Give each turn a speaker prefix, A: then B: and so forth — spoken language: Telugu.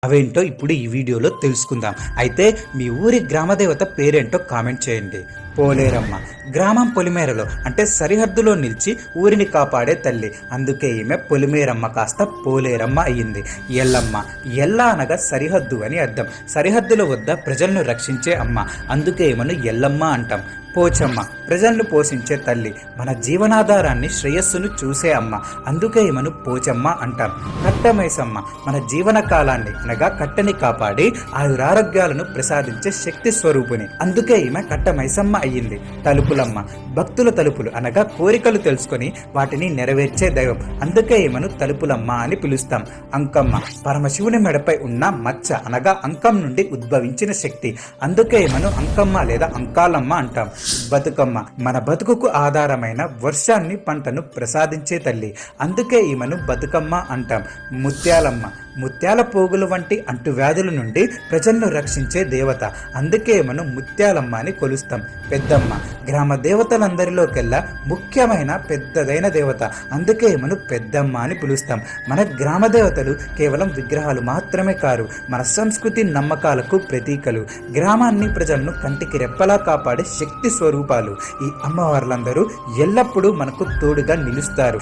A: అవేంటో ఇప్పుడు ఈ వీడియోలో తెలుసుకుందాం. అయితే మీ ఊరి గ్రామదేవత పేరేంటో కామెంట్ చేయండి. పోలేరమ్మ. గ్రామం పొలిమేరలో అంటే సరిహద్దులో నిలిచి ఊరిని కాపాడే తల్లి. అందుకే ఈమె పొలిమేరమ్మ కాస్త పోలేరమ్మ అయ్యింది. ఎల్లమ్మ. ఎల్ల అనగా సరిహద్దు అని అర్థం. సరిహద్దుల వద్ద ప్రజలను రక్షించే అమ్మ. అందుకే ఈమెను ఎల్లమ్మ అంటాం. పోచమ్మ. ప్రజలను పోషించే తల్లి. మన జీవనాధారాన్ని శ్రేయస్సును చూసే అమ్మ. అందుకే ఈమెను పోచమ్మ అంటాం. కట్టమైసమ్మ. మన జీవన కాలాన్ని అనగా కట్టని కాపాడి ఆయురారోగ్యాలను ప్రసాదించే శక్తి స్వరూపుని. అందుకే ఈమె కట్టమైసమ్మ అయ్యింది. తలుపులమ్మ. భక్తుల తలుపులు అనగా కోరికలు తెలుసుకొని వాటిని నెరవేర్చే దైవం. అందుకే ఈమెను తలుపులమ్మ అని పిలుస్తాం. అంకమ్మ. పరమశివుని మెడపై ఉన్న మచ్చ అనగా అంకం నుండి ఉద్భవించిన శక్తి. అందుకే ఈమెను అంకమ్మ లేదా అంకాలమ్మ అంటాం. బతుకమ్మ. మన బతుకుకు ఆధారమైన వర్షాన్ని పంటను ప్రసాదించే తల్లి. అందుకే ఈమెను బతుకమ్మ అంటాం. ముత్యాలమ్మ. ముత్యాల పోగులు వంటి అంటువ్యాధుల నుండి ప్రజలను రక్షించే దేవత. అందుకే మనం ముత్యాలమ్మ అని కొలుస్తాం. పెద్దమ్మ. గ్రామ దేవతలందరిలోకెల్లా ముఖ్యమైన పెద్దదైన దేవత. అందుకే మనం పెద్దమ్మ అని పిలుస్తాం. మన గ్రామ దేవతలు కేవలం విగ్రహాలు మాత్రమే కారు, మన సంస్కృతి నమ్మకాలకు ప్రతీకలు. గ్రామాన్ని ప్రజలను కంటికి రెప్పలా కాపాడే శక్తి స్వరూపాలు. ఈ అమ్మవార్లందరూ ఎల్లప్పుడూ మనకు తోడుగా నిలుస్తారు.